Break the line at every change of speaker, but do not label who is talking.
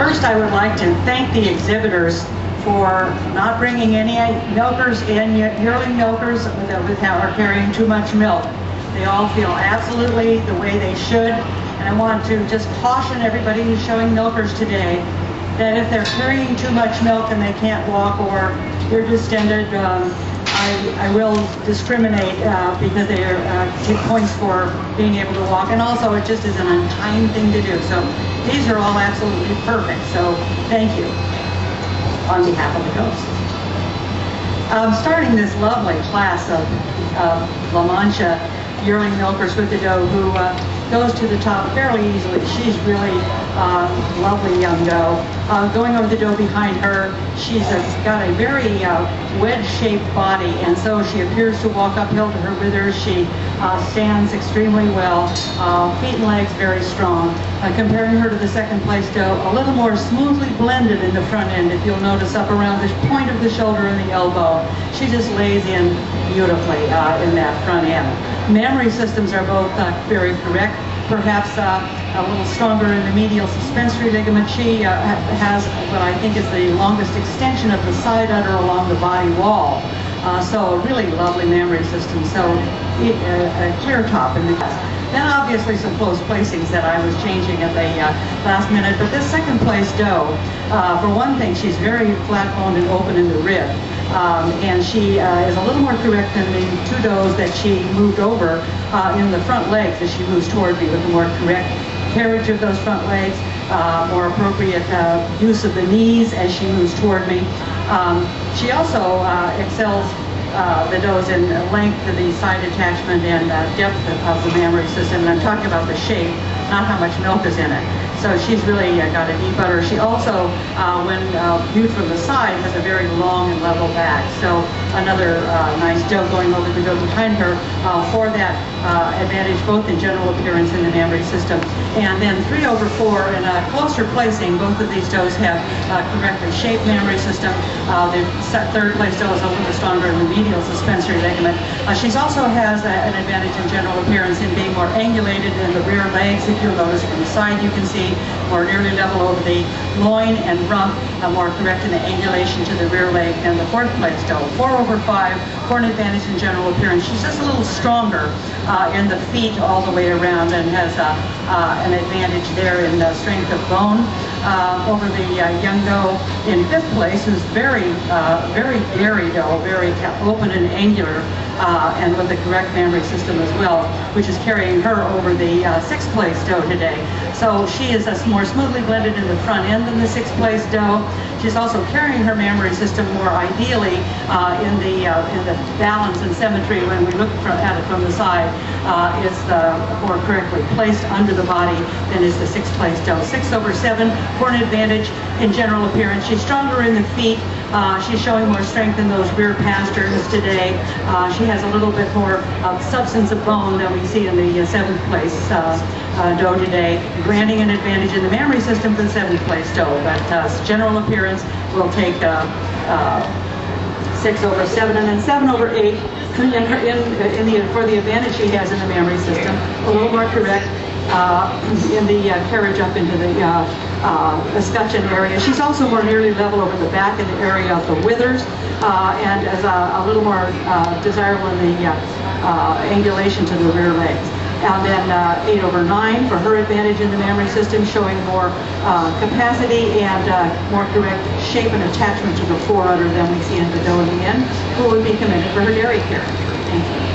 First, I would like to thank the exhibitors for not bringing any milkers in, yearling milkers that are carrying too much milk. They all feel absolutely the way they should, and I want to just caution everybody who's showing milkers today that if they're carrying too much milk and they can't walk or they're distended, I will discriminate because they take points for being able to walk, and also it just is an unkind thing to do. So these are all absolutely perfect, so thank you on behalf of the ghosts. Starting this lovely class of LaMancha Yearling milkers with the doe who goes to the top fairly easily. She's really lovely young doe. Going over the doe behind her, she's got a very wedge-shaped body, and so she appears to walk uphill to her withers. She stands extremely well, feet and legs very strong. Comparing her to the second place doe, a little more smoothly blended in the front end, if you'll notice up around the point of the shoulder and the elbow. She just lays in beautifully in that front end. Mammary systems are both very correct. Perhaps a little stronger in the medial suspensory ligament. She has what I think is the longest extension of the side udder along the body wall. So a really lovely mammary system. So a clear top in the chest. Then obviously some close placings that I was changing at the last minute. But this second place doe, for one thing, she's very flat-boned and open in the rib. And she is a little more correct than the two does that she moved over in the front legs as she moves toward me, with a more correct carriage of those front legs, more appropriate use of the knees as she moves toward me. She also excels the does in length of the side attachment and depth of the mammary system. And I'm talking about the shape, not how much milk is in it. So she's really got a deep udder. She also, when viewed from the side, has a very long and level back. So another nice doe going over the doe behind her for that advantage, both in general appearance and the mammary system. And then 3/4 in a closer placing, both of these does have correctly shaped mammary system. The third place doe is a little stronger in the medial suspensory ligament. She also has an advantage in general appearance in being more angulated in the rear legs. If you'll notice from the side, you can see more nearly level over the loin and rump, more correct in the angulation to the rear leg than the fourth place doe. 4/5 for an advantage in general appearance. She's just a little stronger in the feet all the way around and has an advantage there in strength of bone over the young doe in fifth place, who's very dairy doe, very open and angular, and with the correct mammary system as well, which is carrying her over the sixth place doe today. So she is more smoothly blended in the front end than the sixth place doe. She's also carrying her mammary system more ideally in the balance and symmetry when we look at it from the side. Is more correctly placed under the body than is the sixth place doe. 6/7 for an advantage in general appearance. She's stronger in the feet. She's showing more strength in those rear pasterns today. She has a little bit more substance of bone than we see in the seventh place doe today, granting an advantage in the mammary system for the seventh place doe. But general appearance will take 6/7, and then 7/8 for the advantage she has in the mammary system. A little more correct in the carriage up into the escutcheon area. She's also more nearly level over the back in the area of the withers, and as a little more desirable in the angulation to the rear legs. And then 8/9 for her advantage in the mammary system, showing more capacity and more correct shape and attachment to the fore udder than we see in the doe in the end, who would be commended for her dairy care. Thank you.